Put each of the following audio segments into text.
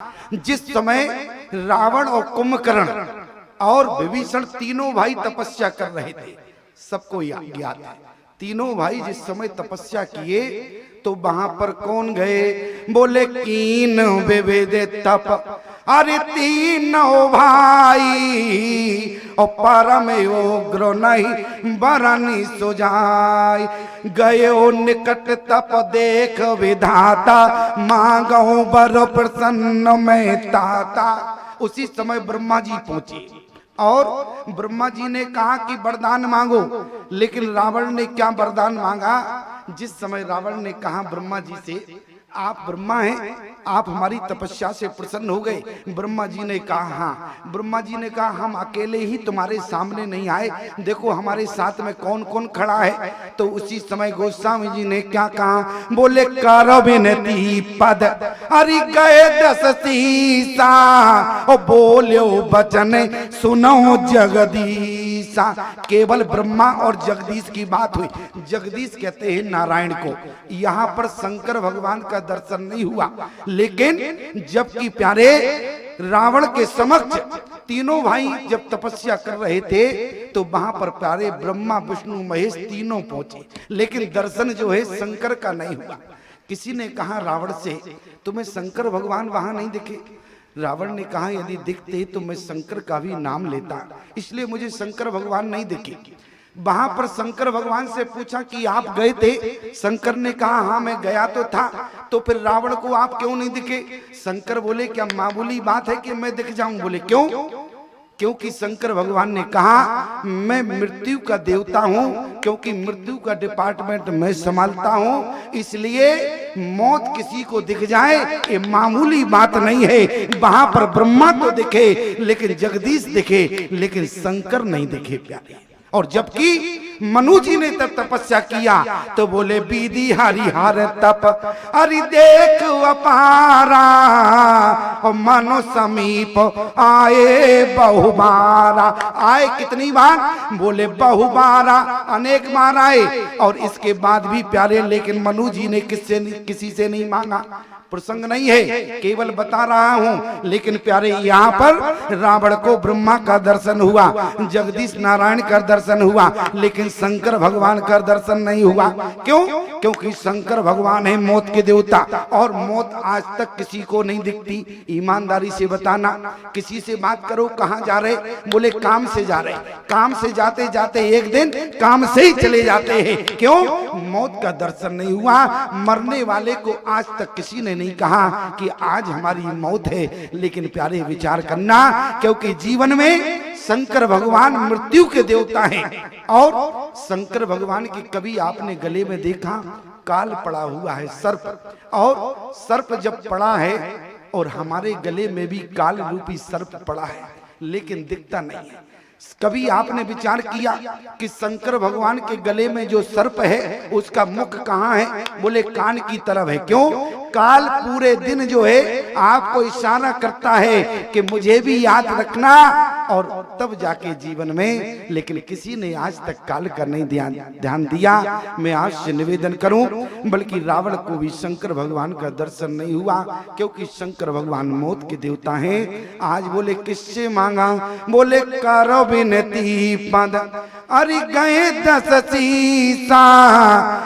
जिस समय रावण और कुंभकर्ण और विभीषण तीनों भाई तपस्या कर रहे थे, सबको ज्ञात है। तीनों भाई जिस समय तपस्या किए तो वहां पर कौन गए? बोले कीन विविध तप, अरे तीनों भाई और परम उग्र नहीं बरनी सुजाई। गयो निकट तप देख विधाता, मांगो बर प्रसन्न में ताता। उसी समय ब्रह्मा जी पहुंचे और ब्रह्मा जी ने कहा कि वरदान मांगो, लेकिन रावण ने क्या वरदान मांगा? जिस समय रावण ने कहा ब्रह्मा जी से, आप ब्रह्मा हैं, आप हमारी तपस्या से प्रसन्न हो गए? ब्रह्मा जी ने कहा हाँ। ब्रह्मा जी ने कहा हम अकेले ही तुम्हारे सामने नहीं आए, देखो हमारे साथ में कौन कौन खड़ा है। तो उसी समय गोस्वामी जी ने क्या कहा? बोले कर विनती पद, अरे गए 10 सीसा और बोलो बचन सुनो जगदीशा। केवल ब्रह्मा और जगदीश की बात हुई। जगदीश कहते हैं नारायण को। यहाँ पर शंकर भगवान का दर्शन नहीं हुआ, लेकिन जबकि प्यारे रावण के समक्ष तीनों भाई जब तपस्या कर रहे थे तो वहां पर प्यारे ब्रह्मा विष्णु महेश तीनों पहुंचे, लेकिन दर्शन जो है शंकर का नहीं हुआ। किसी ने कहा रावण से, तुम्हें शंकर भगवान वहां नहीं दिखे? रावण ने कहा यदि दिखते तो मैं शंकर का भी नाम लेता, इसलिए मुझे शंकर भगवान नहीं दिखे। वहां पर शंकर भगवान से पूछा कि आप गए थे? शंकर ने कहा हाँ मैं गया तो था। तो फिर रावण को आप क्यों नहीं दिखे? शंकर बोले क्या मामूली बात है कि मैं दिख जाऊं? बोले क्यों? क्योंकि शंकर भगवान ने कहा मैं मृत्यु का देवता हूं, क्योंकि मृत्यु का डिपार्टमेंट मैं संभालता हूं, इसलिए मौत किसी को दिख जाए ये मामूली बात नहीं है। वहां पर ब्रह्मा तो दिखे, लेकिन जगदीश दिखे, लेकिन शंकर नहीं दिखे प्यारे। और जबकि मनु जी ने तब तपस्या किया तो बोले बीदी हरिहर तप, अरे देख अपारा और मनो समीप आए बहुबारा। आए कितनी बार? बोले बहुबारा, अनेक बार आए। और इसके बाद भी प्यारे, लेकिन मनु जी ने किसी से नहीं मांगा। प्रसंग नहीं है, केवल बता रहा हूं। लेकिन प्यारे यहाँ पर रावण को ब्रह्मा का दर्शन हुआ, जगदीश नारायण का दर्शन हुआ, लेकिन शंकर भगवान का दर्शन नहीं हुआ। क्यों? क्योंकि शंकर भगवान है मौत के देवता, और मौत आज तक किसी को नहीं दिखती। ईमानदारी से बताना, किसी से बात करो कहाँ जा रहे? बोले काम से जा रहे। काम से जाते जाते एक दिन काम से ही चले जाते हैं। क्यों? मौत का दर्शन नहीं हुआ। मरने वाले को आज तक किसी ने नहीं कहा कि आज हमारी मौत है। लेकिन प्यारे विचार करना, क्योंकि जीवन में शंकर भगवान मृत्यु के देवता हैं। और शंकर भगवान की कभी आपने गले में देखा? काल पड़ा हुआ है सर्प, और सर्प जब पड़ा है और हमारे गले में भी काल रूपी सर्प पड़ा है, लेकिन दिखता नहीं है। कभी आपने विचार किया कि शंकर भगवान के गले में जो सर्प है उसका मुख कहाँ है? बोले कान की तरफ है। क्यों? काल पूरे दिन जो है आपको इशारा करता है कि मुझे भी याद रखना, और तब जाके जीवन में। लेकिन किसी ने आज तक काल का नहीं ध्यान दिया। मैं आज से निवेदन करूं, बल्कि रावण को भी शंकर भगवान का दर्शन नहीं हुआ, क्योंकि शंकर भगवान मौत के देवता हैं। आज बोले किससे मांगा? बोले करो विनती पद, अरे गए 10 सीसा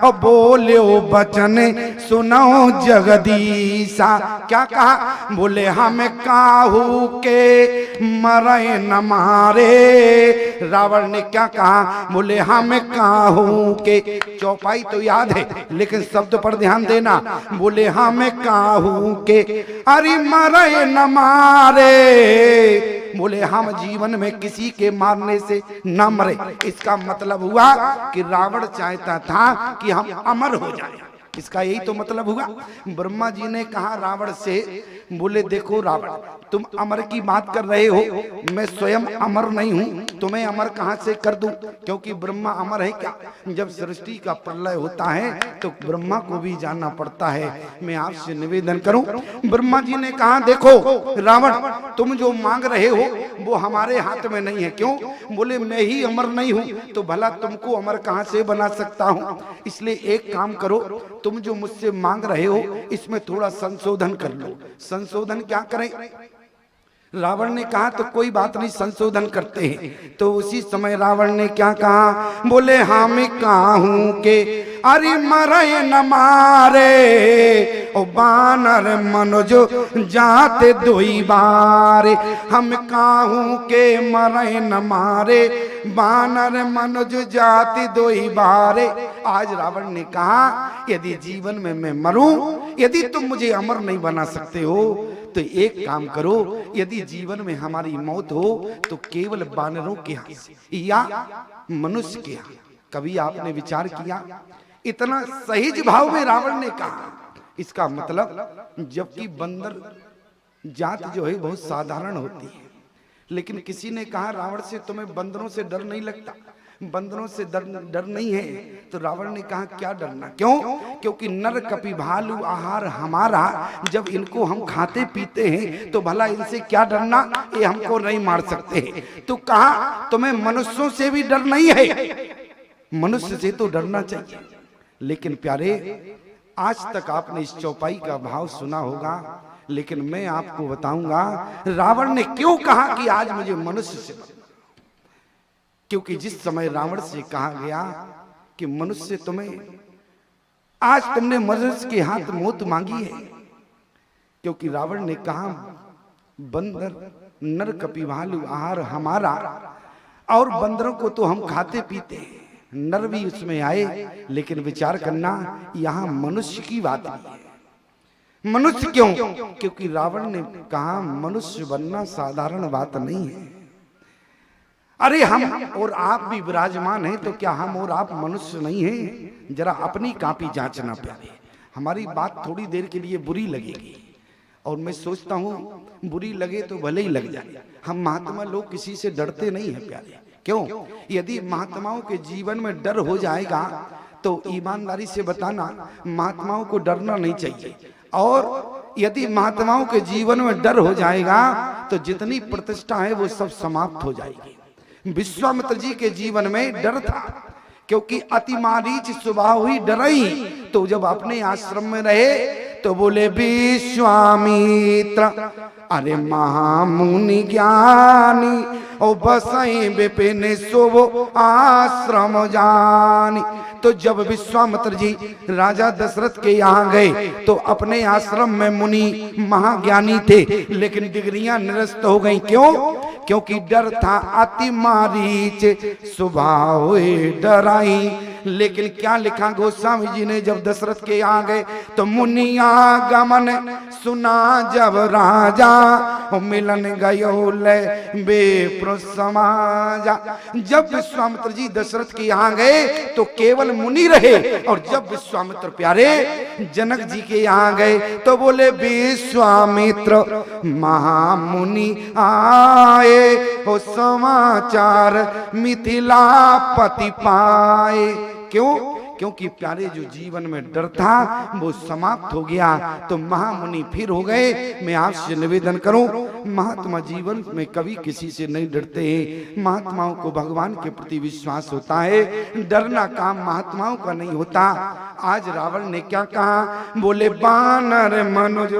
और बोलो बचन सुनो जगदीशा। क्या कहा? बोले हमें काहू के मरे न मारे। रावण ने क्या कहा? बोले हमें काहू के। चौपाई तो याद है, लेकिन शब्द पर ध्यान देना। बोले हमें काहू के, अरे मरे न मारे। बोले हम जीवन में किसी के मारने से न मरे। इसका मतलब हुआ कि रावण चाहता था कि हम अमर हो जाएं। इसका यही तो मतलब हुआ। ब्रह्मा जी ने कहा रावण से, बोले देखो रावण, तुम अमर की बात कर रहे हो, मैं स्वयं अमर नहीं हूं, तुम्हें अमर कहां से कर दूं? क्योंकि ब्रह्मा अमर है क्या? जब सृष्टि का प्रलय होता है तो ब्रह्मा को भी जानना पड़ता है। मैं आपसे निवेदन करूं, ब्रह्मा जी ने कहा देखो रावण, तुम जो मांग रहे हो वो हमारे हाथ में नहीं है। क्यों? बोले मैं ही अमर नहीं हूं तो भला तुमको अमर कहां से बना सकता हूं। इसलिए एक काम करो, तुम जो मुझसे मांग रहे हो इसमें थोड़ा संशोधन कर लो। संशोधन क्या करें? रावण ने कहा तो कोई बात नहीं, संशोधन करते हैं। तो उसी समय रावण ने क्या कहा? बोले हाँ मैं कहूं के अरे मरे न मारे ओ बानर मनोज जाते दोई बारे। हम कहूं के मरे न मारे बानर मनोज जाते दोई बारे। आज रावण ने कहा यदि जीवन में मैं मरूं, यदि तुम मुझे अमर नहीं बना सकते हो तो एक काम करो, यदि जीवन में हमारी मौत हो तो केवल बानरों के हाथ से या मनुष्य के हाथ। कभी आपने विचार किया? इतना सहज भाव में रावण ने कहा। इसका मतलब जबकि बंदर जात जो है बहुत साधारण होती है, लेकिन किसी ने कहा रावण से तुम्हें बंदरों से डर नहीं लगता? बंदरों से डर नहीं है। तो रावण ने कहा क्या डरना? क्यों? क्योंकि नर कपि भालू आहार हमारा, जब इनको हम खाते पीते हैं तो भला इनसे क्या डरना, ये हमको नहीं मार सकते। तो कहा तुम्हें मनुष्यों से भी डर नहीं है? मनुष्य से तो डरना चाहिए। लेकिन प्यारे, आज तक आपने इस चौपाई का भाव सुना होगा, लेकिन मैं आपको बताऊंगा रावण ने क्यों कहा कि आज मुझे मनुष्य से डरना। क्योंकि जिस समय रावण से कहा गया कि मनुष्य तुम्हें, आज तुमने मनुष्य के हाथ मौत मांगी है। क्योंकि रावण ने कहा बंदर नर कपि भालू आहार हमारा, और बंदरों को तो हम खाते पीते हैं, नर भी उसमें आए। लेकिन विचार करना, यहां मनुष्य की बात नहीं है। मनुष्य क्यों? क्योंकि रावण ने कहा मनुष्य बनना साधारण बात नहीं है। अरे हम और आप भी विराजमान हैं, तो क्या हम और आप मनुष्य नहीं हैं? जरा अपनी कापी जांचना प्यारे। हमारी बात थोड़ी देर के लिए बुरी लगेगी, और मैं सोचता हूं बुरी लगे तो भले ही लग जाए। हम महात्मा लोग किसी से डरते नहीं हैं प्यारे। क्यों? यदि महात्माओं के जीवन में डर हो जाएगा तो ईमानदारी से बताना, महात्माओं को डरना नहीं चाहिए। और यदि महात्माओं के जीवन में डर हो जाएगा तो जितनी प्रतिष्ठा है वो सब समाप्त हो जाएगी। विश्वामित्र जी के जीवन में डर था, क्योंकि अति मारीच स्वभाव ही डरई। तो जब अपने आश्रम में रहे तो बोले विश्वामित्र अरे महामुनि ज्ञानी ओ बसई विपिन सोवो आश्रम जानी। तो जब विश्वामित्र जी राजा दशरथ के यहाँ गए तो अपने आश्रम में मुनि महाज्ञानी थे, लेकिन डिग्रियां निरस्त हो गई। क्यों? क्योंकि डर था, अति मारीच स्वभाव डराई। लेकिन क्या लिखा गोस्वामी जी ने, जब दशरथ के यहाँ गए तो मुनिया गमन सुना जब राजा मिलन गयो ले बेप्र समाजा। जब विश्वामित्र जी दशरथ के यहाँ गए तो केवल मुनि रहे, और जब विश्वामित्र प्यारे जनक जी के यहाँ गए तो बोले विश्वामित्र महामुनि आए हो समाचार मिथिलापति पाए। क्यों? क्योंकि प्यारे जो जीवन में डर था वो समाप्त हो गया, तो महामुनि फिर हो गए। मैं आपसे निवेदन करूं, महात्मा जीवन में कभी किसी से नहीं डरते हैं। महात्माओं को भगवान के प्रति विश्वास होता है, डरना काम महात्माओं का नहीं होता। आज रावण ने क्या कहा? बोले बानर मनोज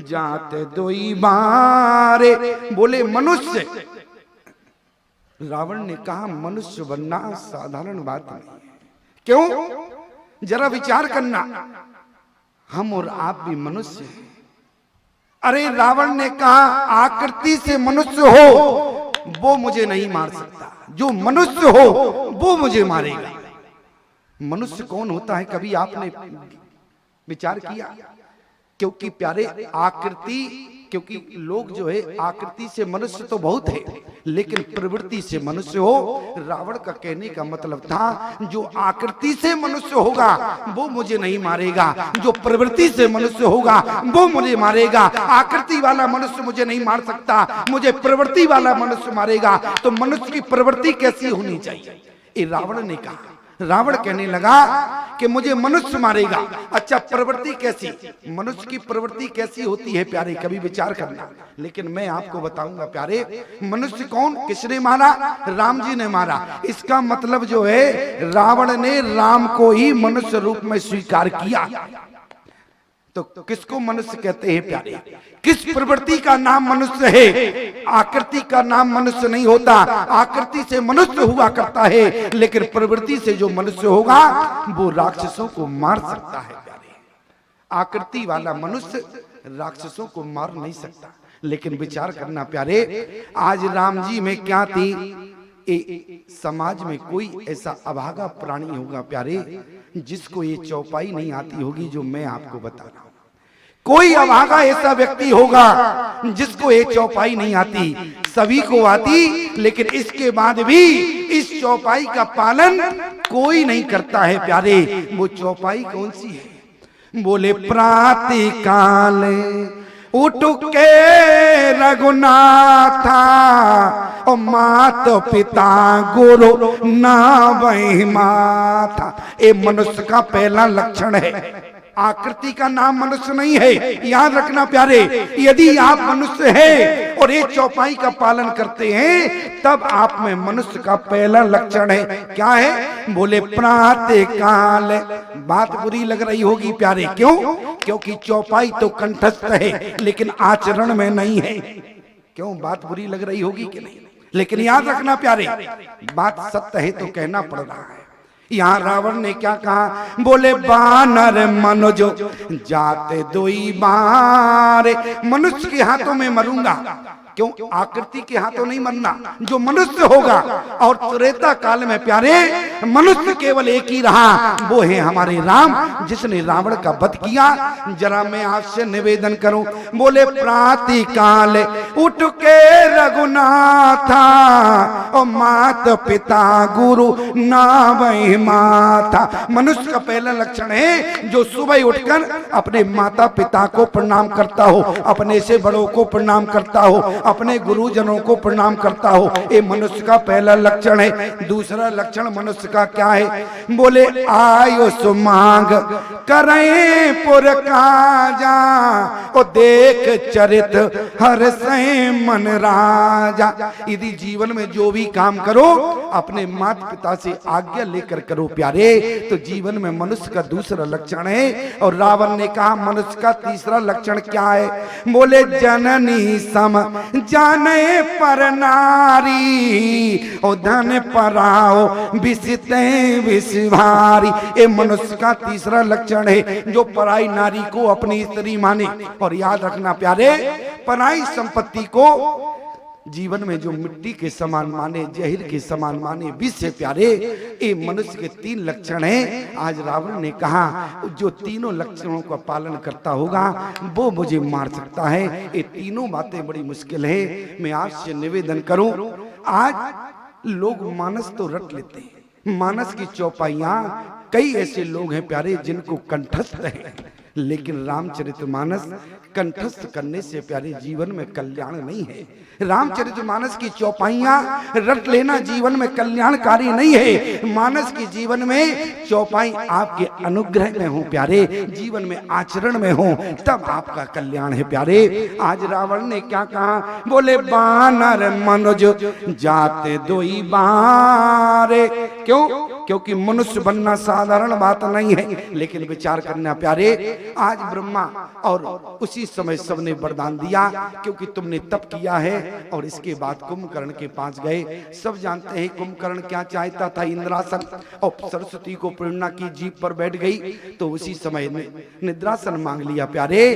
जाते दोई बारे। बोले मनुष्य, रावण ने कहा मनुष्य बनना साधारण बात नहीं। क्यों? जरा विचार करना, हम और आप भी मनुष्य हैं। अरे रावण ने कहा आकृति से मनुष्य हो वो मुझे नहीं मार सकता, जो मनुष्य हो वो मुझे मारेगा। मनुष्य कौन होता है, कभी आपने विचार किया? क्योंकि प्यारे आकृति, क्योंकि लोग जो है आकृति से मनुष्य तो बहुत है, लेकिन प्रवृत्ति से मनुष्य हो। रावण का कहने का मतलब था जो आकृति से मनुष्य होगा वो मुझे नहीं मारेगा, जो प्रवृत्ति से मनुष्य होगा वो मुझे मारेगा। आकृति वाला मनुष्य मुझे नहीं मार सकता, मुझे प्रवृत्ति वाला मनुष्य मारेगा। तो मनुष्य की प्रवृत्ति कैसी होनी चाहिए, ये रावण ने कहा। रावण कहने लगा कि मुझे मनुष्य मारेगा। अच्छा, प्रवृत्ति कैसी, मनुष्य की प्रवृत्ति कैसी होती है प्यारे, कभी विचार करना। लेकिन मैं आपको बताऊंगा प्यारे, मनुष्य कौन, किसने मारा, राम जी ने मारा। इसका मतलब जो है रावण ने राम को ही मनुष्य रूप में स्वीकार किया। तो किसको मनुष्य कहते हैं प्यारे, किस प्रवृत्ति का नाम मनुष्य है। आकृति का नाम मनुष्य नहीं होता, आकृति से मनुष्य हुआ करता है, लेकिन प्रवृत्ति से जो मनुष्य होगा वो राक्षसों को मार सकता है प्यारे। आकृति वाला मनुष्य राक्षसों को मार नहीं सकता। लेकिन विचार करना प्यारे, आज राम जी में क्या थी, समाज में कोई ऐसा अभागा प्राणी होगा प्यारे जिसको ये चौपाई नहीं आती होगी जो मैं आपको बता रहा हूं। कोई अभागा ऐसा व्यक्ति होगा जिसको ये चौपाई नहीं आती, सभी को आती, लेकिन इसके बाद भी इस चौपाई का पालन कोई नहीं करता है प्यारे। वो चौपाई कौन सी है, बोले प्रातः काल उठ के रघुनाथा और मात पिता गुरु ना वही माथा। ये मनुष्य का पहला लक्षण है। आकृति का नाम मनुष्य नहीं है, याद रखना प्यारे। यदि आप मनुष्य हैं और ये चौपाई का पालन करते हैं तब आप में मनुष्य का पहला लक्षण है। क्या है, बोले प्रातः काल। बात बुरी लग रही होगी प्यारे, क्यों, क्योंकि चौपाई तो कंठस्थ है लेकिन आचरण में नहीं है। क्यों, बात बुरी लग रही होगी कि नहीं, लेकिन याद रखना प्यारे, बात सत्य है तो कहना पड़ रहा है। यहाँ रावण ने क्या कहा, बोले बानर मनुजो जाते दोई बारे। मनुष्य के हाथों में मरूंगा, क्यों, आकृति के हाथों नहीं मरना, जो मनुष्य होगा। और त्रेता काल में प्यारे मनुष्य केवल एक ही रहा, वो है हमारे राम, जिसने रावण का वध किया। जरा मैं आपसे निवेदन करूं, बोले प्रातः काल उठ के रघुनाथा और मात पिता गुरु ना वही माथा। मनुष्य का पहला लक्षण है जो सुबह उठकर अपने माता पिता को प्रणाम करता हो, अपने से बड़ों को प्रणाम करता हो, अपने गुरुजनों को प्रणाम करता हो। ये मनुष्य का पहला लक्षण है। दूसरा लक्षण मनुष्य का क्या है, बोले आयुष मांग करें पुर काजा और देख चरित हर से मन राजा। यदि जीवन में जो भी काम करो अपने माता पिता से आज्ञा लेकर करो प्यारे, तो जीवन में मनुष्य का दूसरा लक्षण है। और रावण ने कहा मनुष्य का तीसरा लक्षण क्या है, बोले जननी सम जाने पर नारी ओ धन पराओ विसिते विषभारी। ये मनुष्य का तीसरा लक्षण है, जो पराई नारी को अपनी स्त्री माने। और याद रखना प्यारे, पराई संपत्ति को जीवन में जो मिट्टी के समान माने, जहर के समान माने, विष से प्यारे, ये मनुष्य के तीन लक्षण हैं। आज रावण ने कहा जो तीनों लक्षणों का पालन करता होगा वो मुझे मार सकता है। ये तीनों बातें बड़ी मुश्किल है। मैं आपसे निवेदन करूं, आज लोग मानस तो रट लेते हैं, मानस की चौपाइयां, कई ऐसे लोग हैं प्यारे जिनको कंठस्थ है, लेकिन रामचरितमानस कंठस्थ करने से प्यारे जीवन में कल्याण नहीं है। रामचरितमानस की चौपाइयां रट लेना जीवन में कल्याणकारी नहीं है। मानस की जीवन में चौपाई आपके अनुग्रह में हो प्यारे, जीवन में आचरण में हो, तब आपका कल्याण है प्यारे। आज रावण ने क्या कहा, बोले बानर मनुज जाते दोई बारे। क्यों, क्योंकि मनुष्य बनना साधारण बात नहीं है। लेकिन विचार करना प्यारे, आज ब्रह्मा और उसी समय सबने वरदान दिया, क्योंकि तुमने तप किया है। और इसके बाद कुंभकर्ण के पास गए। सब जानते हैं कुंभकर्ण क्या चाहता था, इंद्रासन। और सरस्वती को प्रेरणा की जीभ पर बैठ गई तो उसी समय निद्रासन मांग लिया प्यारे।